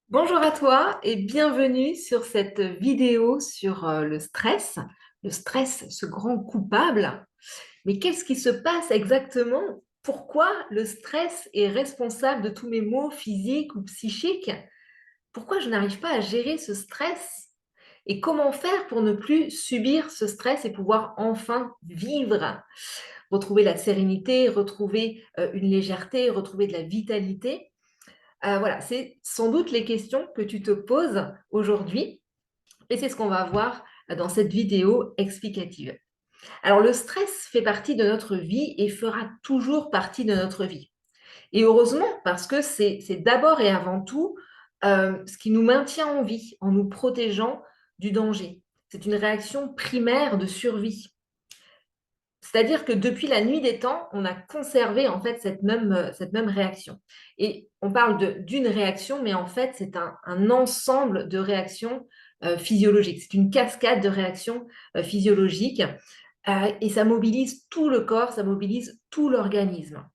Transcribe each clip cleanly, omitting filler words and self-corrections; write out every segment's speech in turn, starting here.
Bonjour à toi et bienvenue sur cette vidéo sur le stress. Le stress, ce grand coupable. Mais qu'est-ce qui se passe exactement? Pourquoi le stress est responsable de tous mes maux physiques ou psychiques? Pourquoi je n'arrive pas à gérer ce stress? Et comment faire pour ne plus subir ce stress et pouvoir enfin vivre? Retrouver la sérénité, retrouver une légèreté, retrouver de la vitalité. Voilà, c'est sans doute les questions que tu te poses aujourd'hui et c'est ce qu'on va voir dans cette vidéo explicative. Alors, le stress fait partie de notre vie et fera toujours partie de notre vie. Et heureusement, parce que c'est d'abord et avant tout ce qui nous maintient en vie, en nous protégeant du danger. C'est une réaction primaire de survie. C'est-à-dire que depuis la nuit des temps, on a conservé en fait cette même réaction. Et on parle d'une réaction, mais en fait, c'est un ensemble de réactions physiologiques. C'est une cascade de réactions physiologiques et ça mobilise tout le corps, ça mobilise tout l'organisme.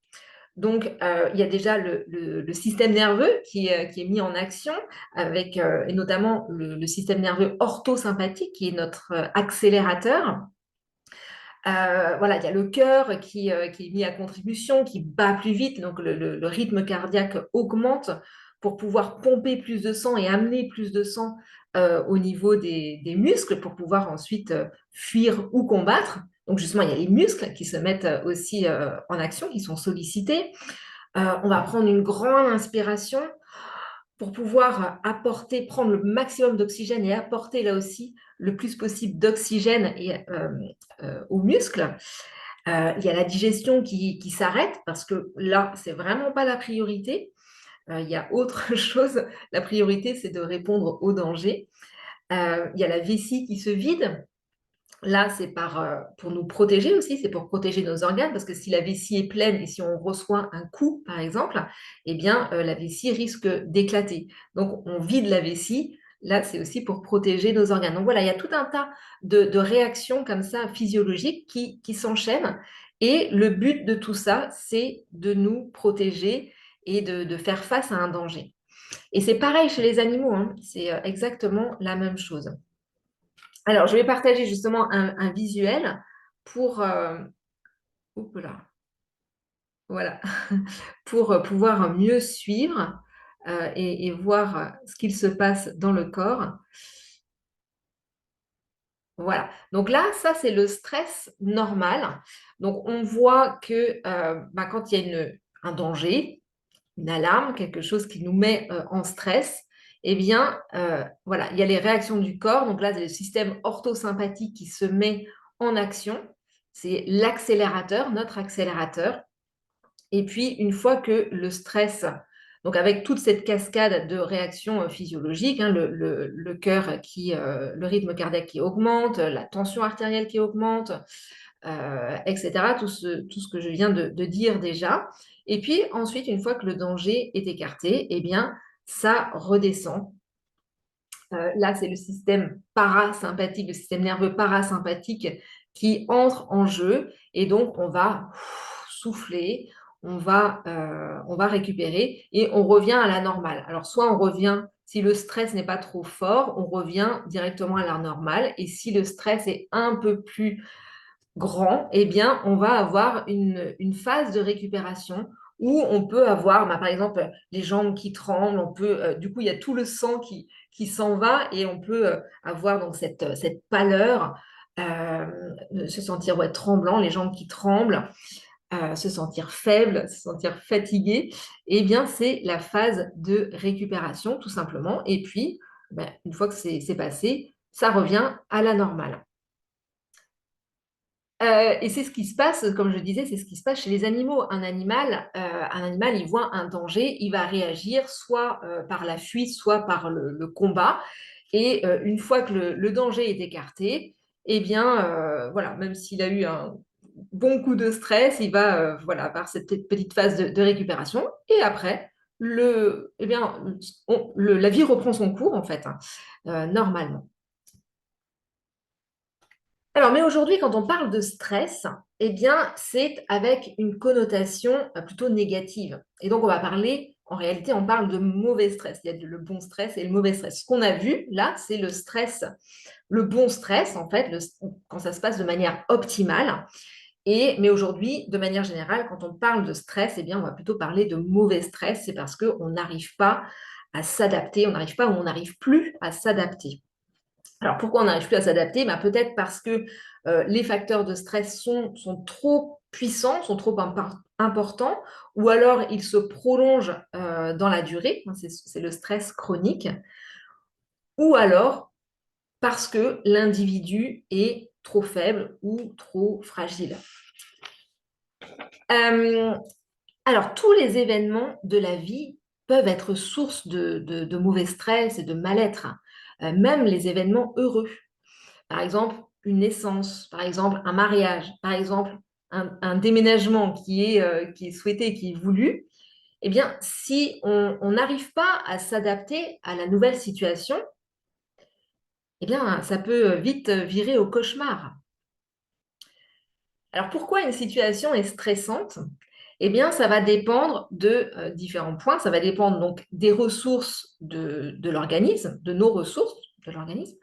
Donc, il y a déjà le système nerveux qui est mis en action, avec, et notamment le système nerveux orthosympathique, qui est notre accélérateur. Voilà, il y a le cœur qui est mis à contribution, qui bat plus vite, donc le rythme cardiaque augmente pour pouvoir pomper plus de sang et amener plus de sang au niveau des muscles pour pouvoir ensuite fuir ou combattre. Donc justement, il y a les muscles qui se mettent aussi en action, qui sont sollicités. On va prendre une grande inspiration pour pouvoir apporter, prendre le maximum d'oxygène et apporter là aussi le plus possible d'oxygène aux muscles. Il y a la digestion qui s'arrête parce que là, c'est vraiment pas la priorité. Il y a autre chose. La priorité, c'est de répondre au danger. Il y a la vessie qui se vide. Là, c'est pour nous protéger aussi, c'est pour protéger nos organes, parce que si la vessie est pleine et si on reçoit un coup, par exemple, eh bien, la vessie risque d'éclater. Donc, on vide la vessie. Là, c'est aussi pour protéger nos organes. Donc voilà, il y a tout un tas de réactions comme ça physiologiques qui s'enchaînent. Et le but de tout ça, c'est de nous protéger et de faire face à un danger. Et c'est pareil chez les animaux, hein. C'est exactement la même chose. Alors, je vais partager justement un visuel pour, oups là, voilà, pour pouvoir mieux suivre et voir ce qu'il se passe dans le corps. Voilà. Donc là, ça, c'est le stress normal. Donc, on voit que quand il y a un danger, une alarme, quelque chose qui nous met en stress, eh bien, voilà, il y a les réactions du corps. Donc là, c'est le système orthosympathique qui se met en action. C'est l'accélérateur, notre accélérateur. Et puis, une fois que le stress, donc avec toute cette cascade de réactions physiologiques, hein, le cœur le rythme cardiaque qui augmente, la tension artérielle qui augmente, etc. Tout ce que je viens de dire déjà. Et puis ensuite, une fois que le danger est écarté, eh bien, ça redescend. Là, c'est le système parasympathique, le système nerveux parasympathique qui entre en jeu. Et donc, on va souffler, on va récupérer et on revient à la normale. Alors, soit on revient, si le stress n'est pas trop fort, on revient directement à la normale. Et si le stress est un peu plus grand, eh bien, on va avoir une phase de récupération où on peut avoir, par exemple, les jambes qui tremblent, du coup, il y a tout le sang qui s'en va et on peut avoir donc cette pâleur, se sentir tremblant, les jambes qui tremblent, se sentir faible, se sentir fatigué. Eh bien, c'est la phase de récupération, tout simplement. Et puis, une fois que c'est passé, ça revient à la normale. Et c'est ce qui se passe, comme je disais, c'est ce qui se passe chez les animaux. Un animal, il voit un danger, il va réagir soit par la fuite, soit par le combat. Et une fois que le danger est écarté, eh bien, voilà, même s'il a eu un bon coup de stress, il va voilà, avoir cette petite phase de récupération. Et après, eh bien, la vie reprend son cours, en fait, hein, normalement. Alors, mais aujourd'hui, quand on parle de stress, eh bien, c'est avec une connotation plutôt négative. Et donc, on va parler en réalité, on parle de mauvais stress. Il y a le bon stress et le mauvais stress. Ce qu'on a vu, là, c'est le stress, le bon stress, en fait, quand ça se passe de manière optimale. Mais aujourd'hui, de manière générale, quand on parle de stress, eh bien, on va plutôt parler de mauvais stress. C'est parce qu'on n'arrive pas à s'adapter, on n'arrive pas ou on n'arrive plus à s'adapter. Alors, pourquoi on n'arrive plus à s'adapter? Peut-être parce que les facteurs de stress sont trop puissants, sont trop importants, ou alors ils se prolongent dans la durée, c'est le stress chronique, ou alors parce que l'individu est trop faible ou trop fragile. Alors, tous les événements de la vie peuvent être source de mauvais stress et de mal-être, même les événements heureux. Par exemple, une naissance, par exemple, un mariage, par exemple, un déménagement qui est souhaité, qui est voulu. Eh bien, si on n'arrive pas à s'adapter à la nouvelle situation, eh bien, ça peut vite virer au cauchemar. Alors, pourquoi une situation est stressante? Eh bien, ça va dépendre de différents points. Ça va dépendre donc des ressources de l'organisme, de nos ressources de l'organisme,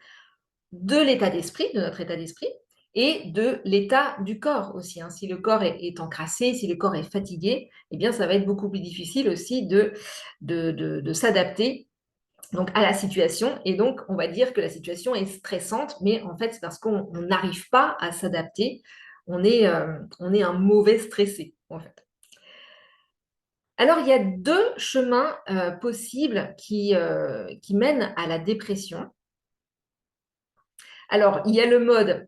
de l'état d'esprit, de notre état d'esprit, et de l'état du corps aussi. Si le corps est encrassé, si le corps est fatigué, eh bien, ça va être beaucoup plus difficile aussi de s'adapter donc, à la situation. Et donc, on va dire que la situation est stressante, mais en fait, c'est parce qu'on n'arrive pas à s'adapter. On est un mauvais stressé, en fait. Alors, il y a deux chemins possibles qui mènent à la dépression. Alors, il y a le mode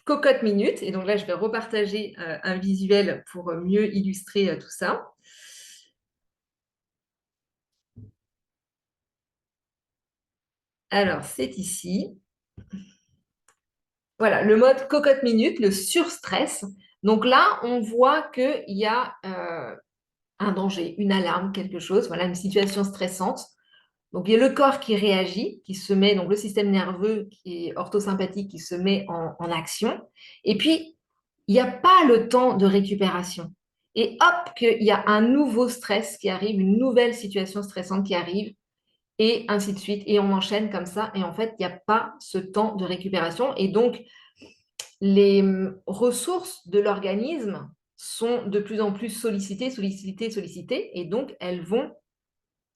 cocotte minute, et donc là, je vais repartager un visuel pour mieux illustrer tout ça. Alors, c'est ici. Voilà, le mode cocotte minute, le surstress. Donc là, on voit qu'il y a un danger, une alarme, quelque chose, voilà, une situation stressante. Donc, il y a le corps qui réagit, qui se met, donc le système nerveux qui est orthosympathique qui se met en action. Et puis, il n'y a pas le temps de récupération. Et hop, qu'il y a un nouveau stress qui arrive, une nouvelle situation stressante qui arrive, et ainsi de suite. Et on enchaîne comme ça. Et en fait, il n'y a pas ce temps de récupération. Et donc, les ressources de l'organisme sont de plus en plus sollicitées, sollicitées, sollicitées. Et donc, elles vont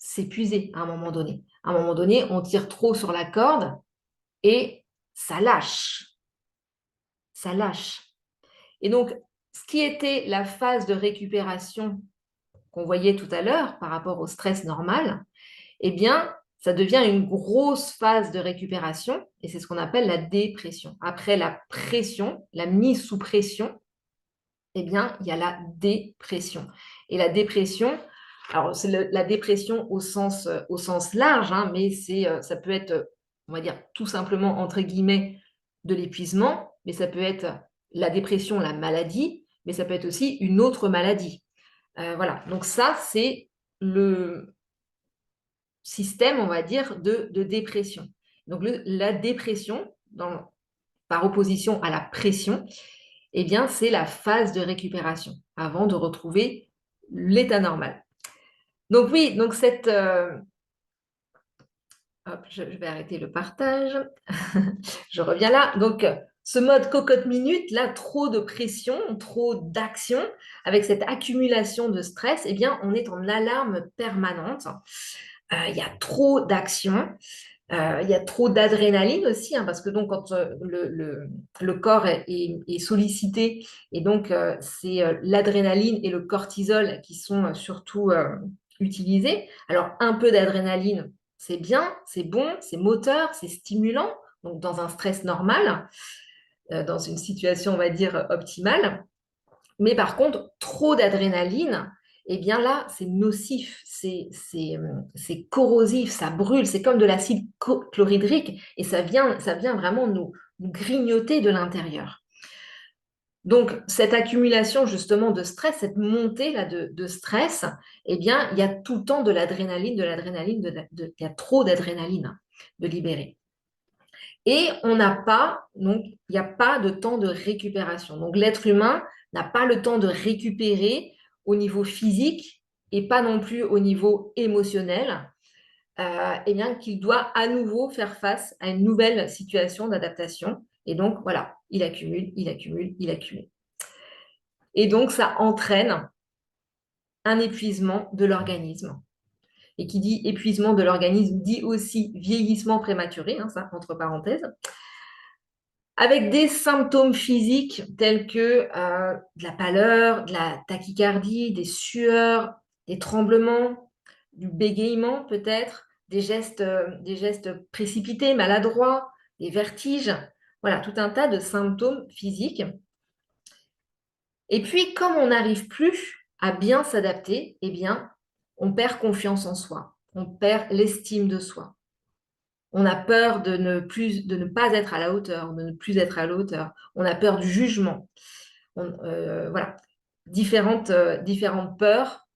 s'épuiser à un moment donné. À un moment donné, on tire trop sur la corde et ça lâche. Ça lâche. Et donc, ce qui était la phase de récupération qu'on voyait tout à l'heure par rapport au stress normal, eh bien, ça devient une grosse phase de récupération et c'est ce qu'on appelle la dépression. Après la pression, la mise sous pression, eh bien, il y a la dépression. Et la dépression, alors c'est la dépression au sens large, mais ça peut être, on va dire, tout simplement, entre guillemets, de l'épuisement, mais ça peut être la dépression, la maladie, mais ça peut être aussi une autre maladie. Voilà, donc ça, c'est le système, on va dire, de dépression. Donc la dépression, par opposition à la pression, eh bien, c'est la phase de récupération avant de retrouver l'état normal. Donc oui, donc hop, je vais arrêter le partage. Je reviens là. Donc, ce mode cocotte minute, là, trop de pression, trop d'action, avec cette accumulation de stress, eh bien, on est en alarme permanente. Il y a trop d'action. Il y a trop d'adrénaline aussi, parce que donc quand le corps est sollicité, et donc c'est l'adrénaline et le cortisol qui sont surtout utilisés. Alors un peu d'adrénaline, c'est bien, c'est bon, c'est moteur, c'est stimulant, donc dans un stress normal, dans une situation, on va dire, optimale. Mais par contre, trop d'adrénaline, eh bien là, c'est nocif, c'est corrosif, ça brûle, c'est comme de l'acide chlorhydrique et ça vient vraiment nous grignoter de l'intérieur. Donc, cette accumulation justement de stress, cette montée là de stress, eh bien, il y a tout le temps de l'adrénaline, il y a trop d'adrénaline de libérer. Et donc, il n'y a pas de temps de récupération. Donc, l'être humain n'a pas le temps de récupérer au niveau physique et pas non plus au niveau émotionnel, eh bien, qu'il doit à nouveau faire face à une nouvelle situation d'adaptation. Et donc, voilà, il accumule, il accumule, il accumule. Et donc, ça entraîne un épuisement de l'organisme. Et qui dit épuisement de l'organisme dit aussi vieillissement prématuré, hein, ça, entre parenthèses, avec des symptômes physiques tels que de la pâleur, de la tachycardie, des sueurs, des tremblements, du bégaiement peut-être, des gestes précipités, maladroits, des vertiges, voilà, tout un tas de symptômes physiques. Et puis, comme on n'arrive plus à bien s'adapter, eh bien, on perd confiance en soi, on perd l'estime de soi. On a peur de ne pas être à la hauteur, de ne plus être à la hauteur. On a peur du jugement. Voilà, différentes peurs.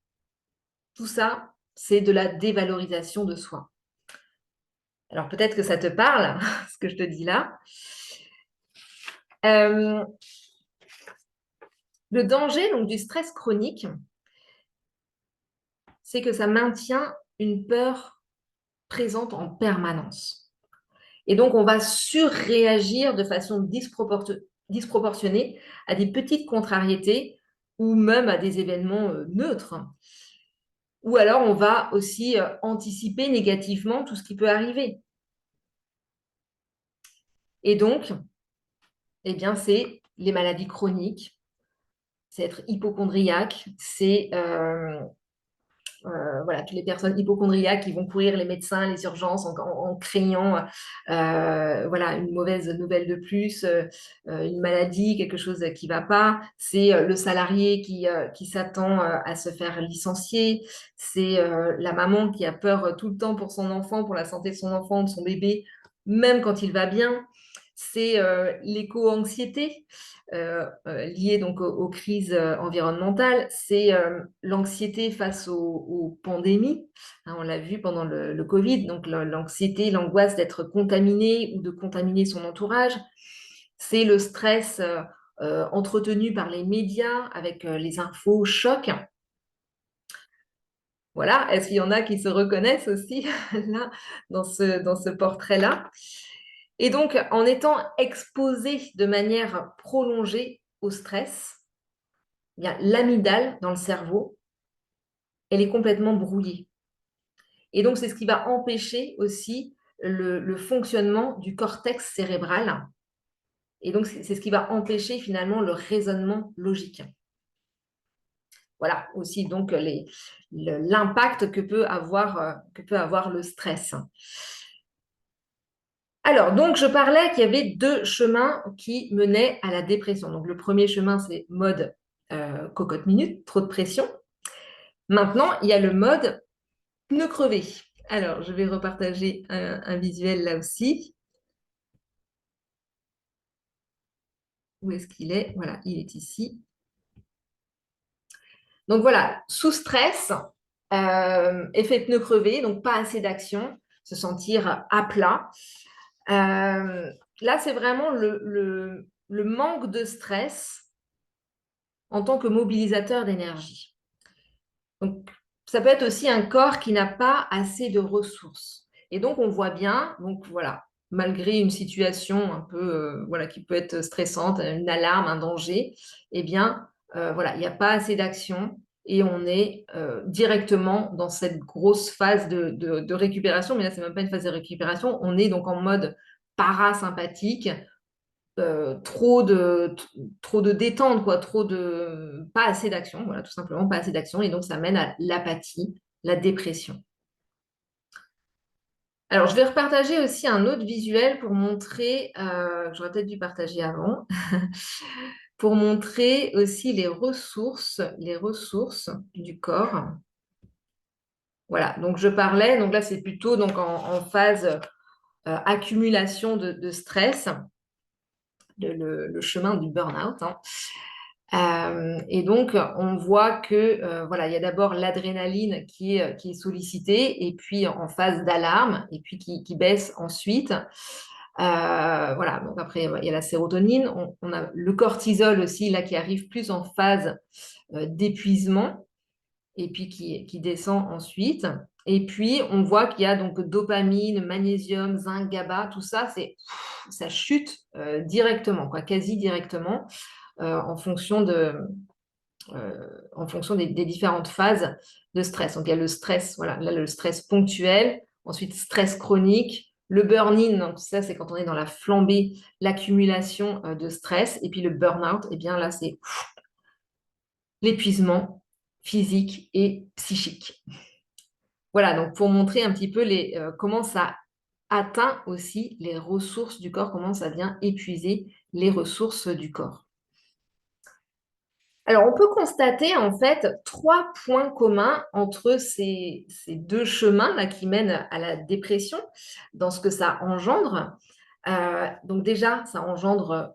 Tout ça, c'est de la dévalorisation de soi. Alors peut-être que ça te parle, ce que je te dis là. Le danger donc, du stress chronique, c'est que ça maintient une peur présente en permanence. Et donc, on va surréagir de façon disproportionnée à des petites contrariétés ou même à des événements neutres. Ou alors, on va aussi anticiper négativement tout ce qui peut arriver. Et donc, eh bien, c'est les maladies chroniques, c'est être hypochondriaque, c'est voilà, toutes les personnes hypochondriaques qui vont courir les médecins, les urgences en craignant voilà, une mauvaise nouvelle de plus, une maladie, quelque chose qui ne va pas. C'est le salarié qui s'attend à se faire licencier. C'est la maman qui a peur tout le temps pour son enfant, pour la santé de son enfant, de son bébé, même quand il va bien. C'est l'éco-anxiété liée donc aux crises environnementales. C'est l'anxiété face aux pandémies. Hein, on l'a vu pendant le Covid, donc l'anxiété, l'angoisse d'être contaminé ou de contaminer son entourage. C'est le stress entretenu par les médias avec les infos chocs. Voilà, est-ce qu'il y en a qui se reconnaissent aussi là, dans ce portrait-là? Et donc, en étant exposé de manière prolongée au stress, eh l'amygdale dans le cerveau, elle est complètement brouillée. Et donc, c'est ce qui va empêcher aussi le fonctionnement du cortex cérébral. Et donc, c'est ce qui va empêcher finalement le raisonnement logique. Voilà aussi donc l'impact que peut avoir le stress. Alors, donc, je parlais qu'il y avait deux chemins qui menaient à la dépression. Donc, le premier chemin, c'est mode cocotte minute, trop de pression. Maintenant, il y a le mode pneu crevé. Alors, je vais repartager un visuel là aussi. Où est-ce qu'il est? Voilà, il est ici. Donc voilà, sous stress, effet pneu crevé, donc pas assez d'action, se sentir à plat. Là, c'est vraiment le manque de stress en tant que mobilisateur d'énergie. Donc, ça peut être aussi un corps qui n'a pas assez de ressources. Et donc, on voit bien, donc voilà, malgré une situation un peu, voilà, qui peut être stressante, une alarme, un danger, eh bien, voilà, il n'y a pas assez d'action et on est directement dans cette grosse phase de récupération. Mais là, ce n'est même pas une phase de récupération. On est donc en mode parasympathique, trop de détente, quoi, pas assez d'action, voilà, tout simplement pas assez d'action, et donc ça mène à l'apathie, la dépression. Alors, je vais repartager aussi un autre visuel pour montrer, j'aurais peut-être dû partager avant, pour montrer aussi les ressources du corps. Voilà, donc je parlais, donc là c'est plutôt donc en phase accumulation de stress, le chemin du burn-out. Hein. Et donc, on voit que voilà, il y a d'abord l'adrénaline qui est sollicitée, et puis en phase d'alarme, et puis qui baisse ensuite. Voilà, donc après, il y a la sérotonine, on a le cortisol aussi, là, qui arrive plus en phase d'épuisement. et puis qui descend ensuite. Et puis, on voit qu'il y a donc dopamine, magnésium, zinc, GABA, tout ça, ça chute directement, quoi, quasi directement, en fonction des différentes phases de stress. Donc, il y a le stress, voilà, là, le stress ponctuel, ensuite stress chronique, le burn-in, donc ça, c'est quand on est dans la flambée, l'accumulation de stress, et puis le burn-out, et bien là, c'est l'épuisement physique et psychique. Voilà, donc pour montrer un petit peu comment ça atteint aussi les ressources du corps, comment ça vient épuiser les ressources du corps. Alors, on peut constater en fait 3 points communs entre ces deux chemins là, qui mènent à la dépression, dans ce que ça engendre. Donc déjà, ça engendre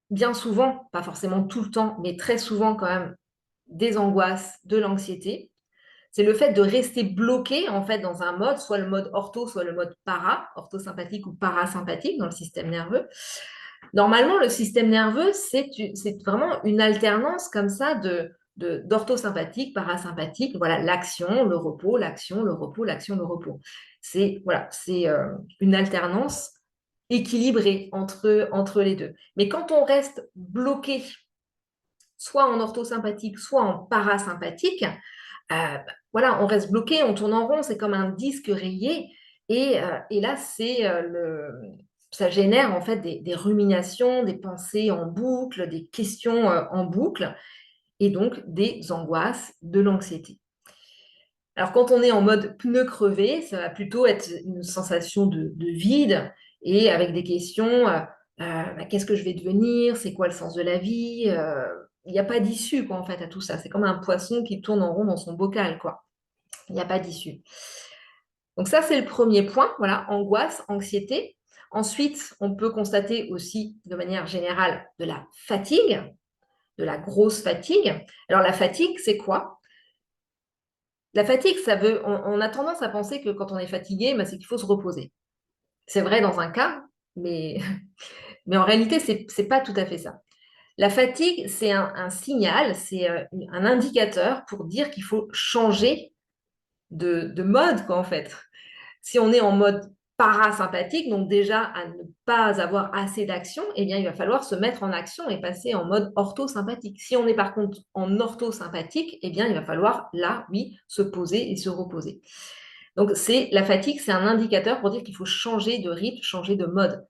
bien souvent, pas forcément tout le temps, mais très souvent quand même, des angoisses, de l'anxiété. C'est le fait de rester bloqué en fait dans un mode, soit le mode ortho, soit le mode orthosympathique ou parasympathique dans le système nerveux. Normalement, le système nerveux, c'est vraiment une alternance comme ça d'orthosympathique, parasympathique, voilà, l'action, le repos, l'action, le repos, l'action, le repos. C'est voilà, une alternance équilibrée entre les deux. Mais quand on reste bloqué, soit en orthosympathique, soit en parasympathique, voilà, on reste bloqué, on tourne en rond, c'est comme un disque rayé. Et là, ça génère en fait des ruminations, des pensées en boucle, des questions en boucle, et donc des angoisses, de l'anxiété. Alors, quand on est en mode pneu crevé, ça va plutôt être une sensation de vide et avec des questions, qu'est-ce que je vais devenir? C'est quoi le sens de la vie? Il n'y a pas d'issue, quoi, en fait, à tout ça. C'est comme un poisson qui tourne en rond dans son bocal, quoi. Il n'y a pas d'issue. Donc ça, c'est le premier point, voilà, angoisse, anxiété. Ensuite, on peut constater aussi, de manière générale, de la fatigue, de la grosse fatigue. Alors, la fatigue, c'est quoi? La fatigue, on a tendance à penser que quand on est fatigué, c'est qu'il faut se reposer. C'est vrai dans un cas, mais, mais en réalité, c'est pas tout à fait ça. La fatigue, c'est un signal, c'est un indicateur pour dire qu'il faut changer de mode, quoi, en fait. Si on est en mode parasympathique, donc déjà à ne pas avoir assez d'action, eh bien, il va falloir se mettre en action et passer en mode orthosympathique. Si on est par contre en orthosympathique, eh bien, il va falloir, là, oui, se poser et se reposer. Donc, la fatigue, c'est un indicateur pour dire qu'il faut changer de rythme, changer de mode.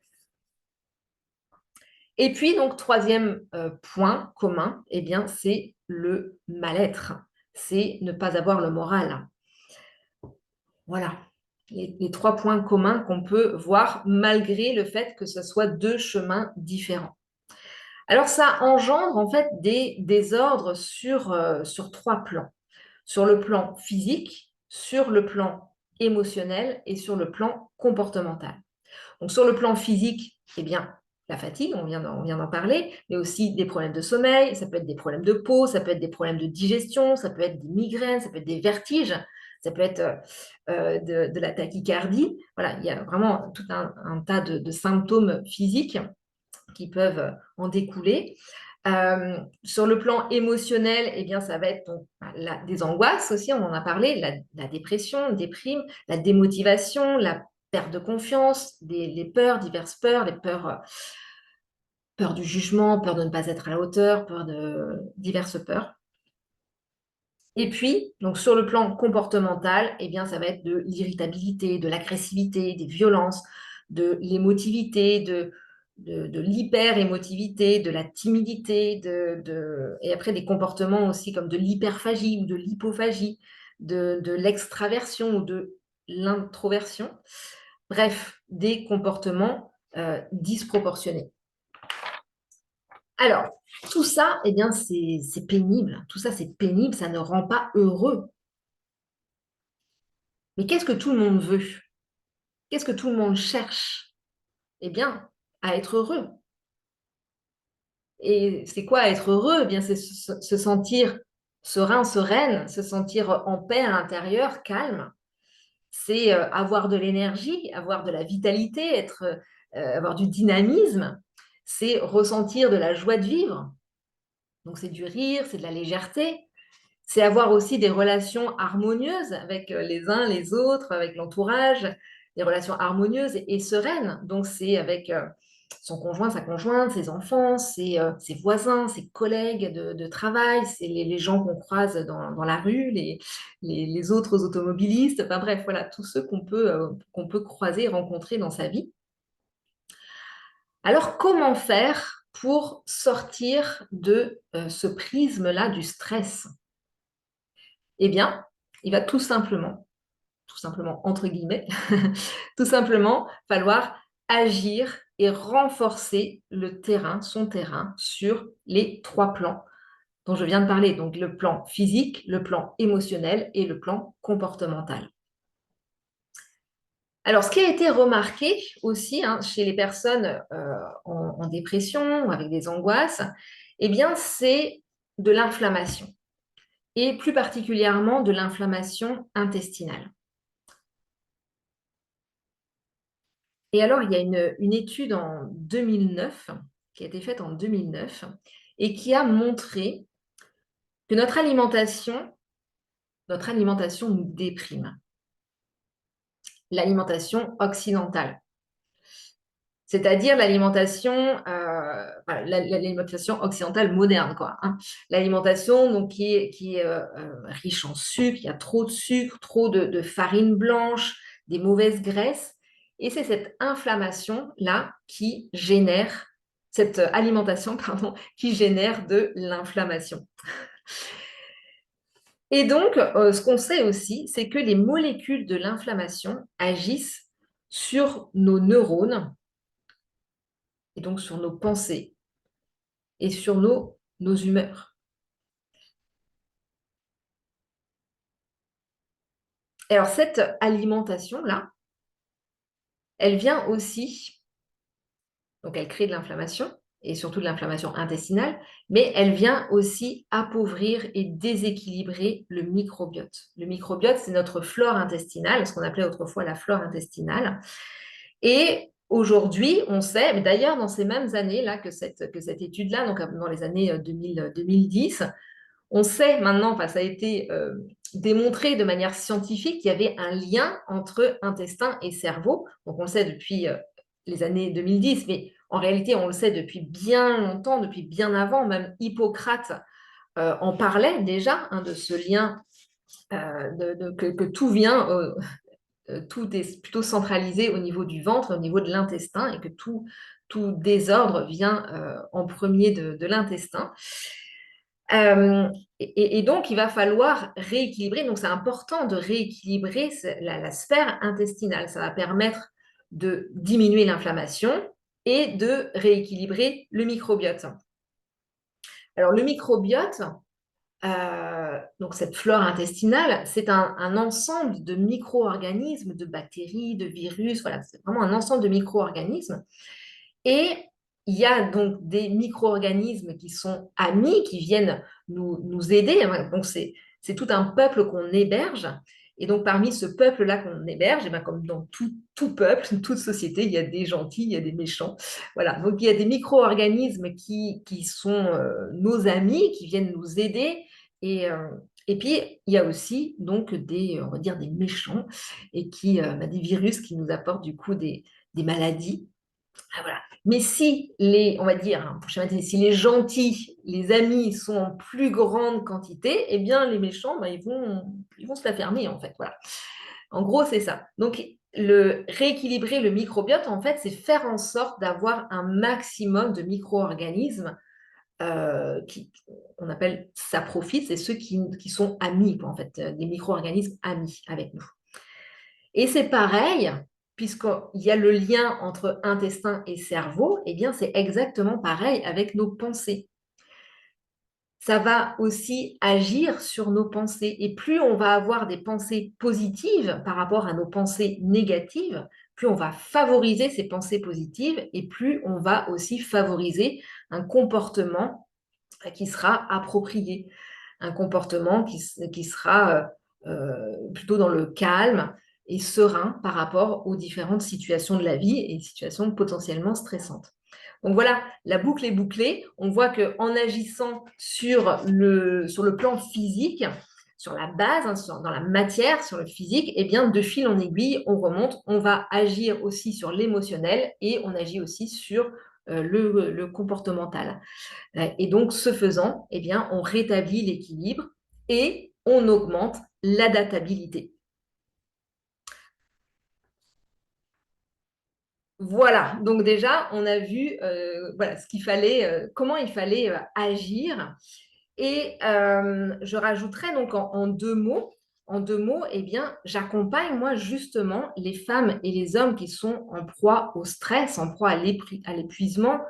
Et puis, donc, troisième point commun, eh bien, c'est le mal-être. C'est ne pas avoir le moral. Voilà, les 3 points communs qu'on peut voir malgré le fait que ce soit 2 chemins différents. Alors, ça engendre en fait des désordres sur 3 plans. Sur le plan physique, sur le plan émotionnel et sur le plan comportemental. Donc, sur le plan physique, eh bien, la fatigue, on vient d'en parler, mais aussi des problèmes de sommeil, ça peut être des problèmes de peau, ça peut être des problèmes de digestion, ça peut être des migraines, ça peut être des vertiges, ça peut être de la tachycardie. Voilà, il y a vraiment tout un tas de symptômes physiques qui peuvent en découler. Sur le plan émotionnel, eh bien, ça va être donc, des angoisses aussi, on en a parlé, la dépression, déprime, la démotivation, la perte de confiance, les peurs, diverses peurs, les peurs, peur du jugement, peur de ne pas être à la hauteur, peur de diverses peurs. Et puis, donc sur le plan comportemental, eh bien, ça va être de l'irritabilité, de l'agressivité, des violences, de l'émotivité, de l'hyper-émotivité, de la timidité, et après des comportements aussi comme de l'hyperphagie ou de l'hypophagie, de l'extraversion ou de l'introversion. Bref, des comportements disproportionnés. Alors, tout ça, eh bien, c'est pénible. Tout ça, c'est pénible, ça ne rend pas heureux. Mais qu'est-ce que tout le monde veut? Qu'est-ce que tout le monde cherche? Eh bien, à être heureux. Et c'est quoi être heureux? Eh bien, c'est se sentir serein, sereine, se sentir en paix à l'intérieur, calme. C'est avoir de l'énergie, avoir de la vitalité, avoir du dynamisme. C'est ressentir de la joie de vivre. Donc, c'est du rire, c'est de la légèreté. c'est avoir aussi des relations harmonieuses avec les uns, les autres, avec l'entourage, des relations harmonieuses et sereines. Donc, c'est avec son conjoint, sa conjointe, ses enfants, ses voisins, ses collègues de travail, c'est les gens qu'on croise dans la rue, les autres automobilistes, enfin bref, voilà, tous ceux qu'on peut croiser et rencontrer dans sa vie. Alors, comment faire pour sortir de ce prisme-là du stress? Eh bien, il va tout simplement entre guillemets, tout simplement falloir agir et renforcer le terrain, son terrain, sur les 3 plans dont je viens de parler. Donc, le plan physique, le plan émotionnel et le plan comportemental. Alors, ce qui a été remarqué aussi chez les personnes en dépression ou avec des angoisses, eh bien, c'est de l'inflammation et plus particulièrement de l'inflammation intestinale. Et alors, il y a une étude en 2009, qui a été faite en 2009, et qui a montré que notre alimentation nous déprime. L'alimentation occidentale, c'est-à-dire l'alimentation occidentale moderne, quoi. L'alimentation donc, qui est riche en sucre, il y a trop de sucre, trop de farine blanche, des mauvaises graisses. Et c'est cette inflammation-là qui génère, cette alimentation, pardon, qui génère de l'inflammation. Et donc, ce qu'on sait aussi, c'est que les molécules de l'inflammation agissent sur nos neurones, et donc sur nos pensées et sur nos humeurs. Et alors, cette alimentation-là, elle vient aussi, donc elle crée de l'inflammation, et surtout de l'inflammation intestinale, mais elle vient aussi appauvrir et déséquilibrer le microbiote. Le microbiote, c'est notre flore intestinale, ce qu'on appelait autrefois la flore intestinale. Et aujourd'hui, on sait, mais d'ailleurs dans ces mêmes années-là que cette étude-là, donc dans les années 2010, on sait maintenant, enfin, ça a été démontré de manière scientifique qu'il y avait un lien entre intestin et cerveau. Donc on le sait depuis les années 2010, mais en réalité on le sait depuis bien longtemps, depuis bien avant. Même Hippocrate en parlait déjà de ce lien, que tout vient, tout est plutôt centralisé au niveau du ventre, au niveau de l'intestin, et que tout désordre vient en premier de l'intestin. Et donc, il va falloir rééquilibrer. Donc, c'est important de rééquilibrer la sphère intestinale. Ça va permettre de diminuer l'inflammation et de rééquilibrer le microbiote. Alors, le microbiote, donc cette flore intestinale, c'est un ensemble de micro-organismes, de bactéries, de virus. Voilà, c'est vraiment un ensemble de micro-organismes. Et il y a donc des micro-organismes qui sont amis, qui viennent nous aider. Donc, c'est tout un peuple qu'on héberge. Et donc, parmi ce peuple-là qu'on héberge, et bien, comme dans tout peuple, toute société, il y a des gentils, il y a des méchants. Voilà. Donc, il y a des micro-organismes qui sont nos amis, qui viennent nous aider. Et puis, il y a aussi donc on va dire des méchants, et des virus qui nous apportent du coup des maladies. Ah, voilà. Mais si on va dire, si les gentils, les amis sont en plus grande quantité, eh bien les méchants, ils vont se la fermer en fait. Voilà. En gros, c'est ça. Donc, rééquilibrer le microbiote, en fait, c'est faire en sorte d'avoir un maximum de micro-organismes qu'on appelle saprophytes, c'est ceux qui sont amis, en fait, des micro-organismes amis avec nous. Et c'est pareil, puisqu'il y a le lien entre intestin et cerveau, eh bien, c'est exactement pareil avec nos pensées. Ça va aussi agir sur nos pensées. Et plus on va avoir des pensées positives par rapport à nos pensées négatives, plus on va favoriser ces pensées positives et plus on va aussi favoriser un comportement qui sera approprié, un comportement qui sera plutôt dans le calme et serein par rapport aux différentes situations de la vie et situations potentiellement stressantes. Donc voilà, la boucle est bouclée. On voit qu'en agissant sur le plan physique, sur la base, dans la matière, sur le physique, eh bien, de fil en aiguille, on remonte, on va agir aussi sur l'émotionnel et on agit aussi sur le comportemental. Et donc, ce faisant, eh bien, on rétablit l'équilibre et on augmente l'adaptabilité. Voilà, donc déjà, on a vu voilà, ce qu'il fallait, comment il fallait agir. Et je rajouterais donc en deux mots, eh bien, j'accompagne moi justement les femmes et les hommes qui sont en proie au stress, en proie à l'épuisement,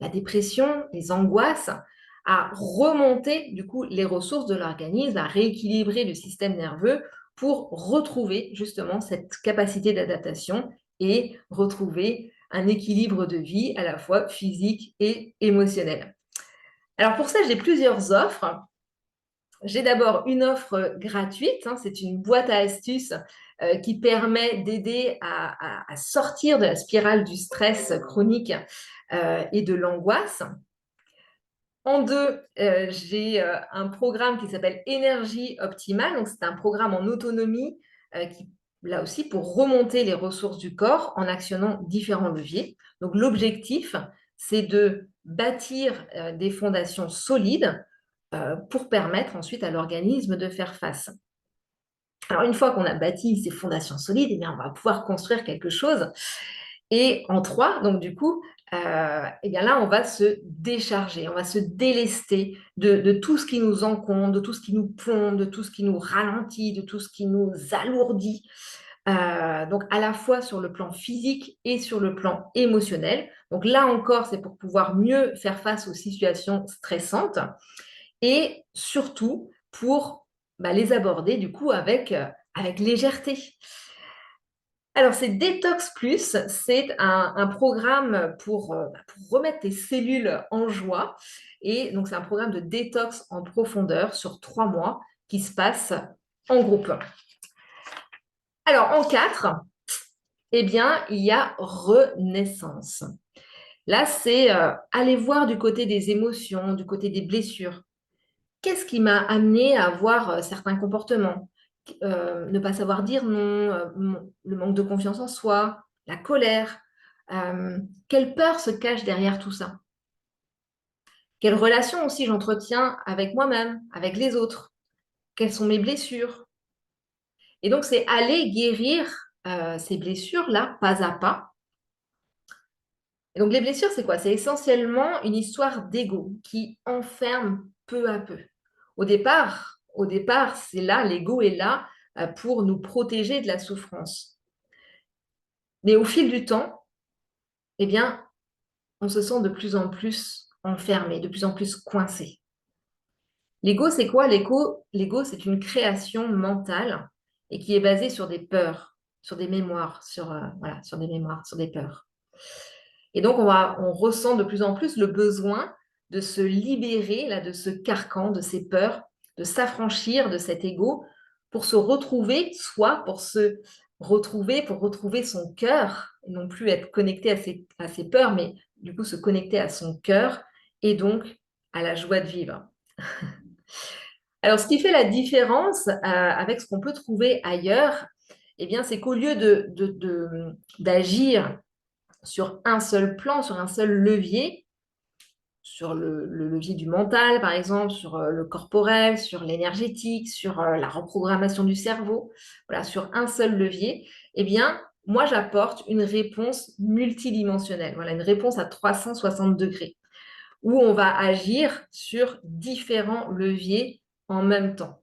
la dépression, les angoisses, à remonter du coup les ressources de l'organisme, à rééquilibrer le système nerveux pour retrouver justement cette capacité d'adaptation et retrouver un équilibre de vie à la fois physique et émotionnel. Alors pour ça, j'ai plusieurs offres. J'ai d'abord une offre gratuite, hein, c'est une boîte à astuces qui permet d'aider à sortir de la spirale du stress chronique et de l'angoisse. En deux, j'ai un programme qui s'appelle Énergie optimale. Donc, c'est un programme en autonomie qui, là aussi, pour remonter les ressources du corps en actionnant différents leviers. Donc, l'objectif, c'est de bâtir des fondations solides pour permettre ensuite à l'organisme de faire face. Alors, une fois qu'on a bâti ces fondations solides, eh bien, on va pouvoir construire quelque chose. Et en trois, donc du coup, eh bien là, on va se décharger, on va se délester de tout ce qui nous encombre, de tout ce qui nous plombe, de tout ce qui nous ralentit, de tout ce qui nous alourdit. Donc à la fois sur le plan physique et sur le plan émotionnel. Donc là encore, c'est pour pouvoir mieux faire face aux situations stressantes et surtout pour les aborder du coup avec légèreté. Alors, c'est Détox Plus, c'est un programme pour remettre tes cellules en joie. Et donc, c'est un programme de détox en profondeur sur 3 mois qui se passe en groupe. Alors, en 4, eh bien, il y a Renaissance. Là, c'est aller voir du côté des émotions, du côté des blessures. Qu'est-ce qui m'a amené à avoir certains comportements? Ne pas savoir dire non, le manque de confiance en soi, la colère. Quelle peur se cache derrière tout ça? Quelle relation aussi j'entretiens avec moi-même, avec les autres? Quelles sont mes blessures? Et donc, c'est aller guérir ces blessures-là, pas à pas. Et donc, les blessures, c'est quoi? C'est essentiellement une histoire d'ego qui enferme peu à peu. Au départ, c'est là, l'ego est là pour nous protéger de la souffrance. Mais au fil du temps, eh bien, on se sent de plus en plus enfermé, de plus en plus coincé. L'ego, c'est quoi? L'ego, c'est une création mentale et qui est basée sur des peurs, sur des mémoires, voilà, sur des mémoires, sur des peurs. Et donc, on ressent de plus en plus le besoin de se libérer là, de ce carcan, de ces peurs, de s'affranchir de cet ego pour se retrouver, soit pour retrouver son cœur, et non plus être connecté à ses peurs, mais du coup se connecter à son cœur et donc à la joie de vivre. Alors, ce qui fait la différence avec ce qu'on peut trouver ailleurs, eh bien, c'est qu'au lieu d'agir sur un seul plan, sur un seul levier, sur le levier du mental, par exemple, sur le corporel, sur l'énergétique, sur la reprogrammation du cerveau, voilà, sur un seul levier, eh bien, moi, j'apporte une réponse multidimensionnelle, voilà, une réponse à 360 degrés, où on va agir sur différents leviers en même temps.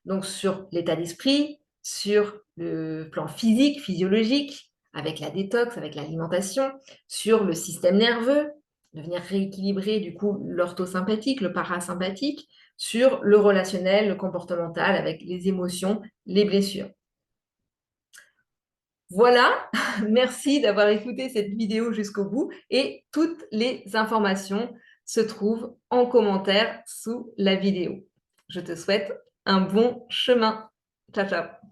Donc, sur l'état d'esprit, sur le plan physique, physiologique, avec la détox, avec l'alimentation, sur le système nerveux, de venir rééquilibrer du coup l'orthosympathique, le parasympathique, sur le relationnel, le comportemental, avec les émotions, les blessures. Voilà, merci d'avoir écouté cette vidéo jusqu'au bout et toutes les informations se trouvent en commentaire sous la vidéo. Je te souhaite un bon chemin. Ciao, ciao.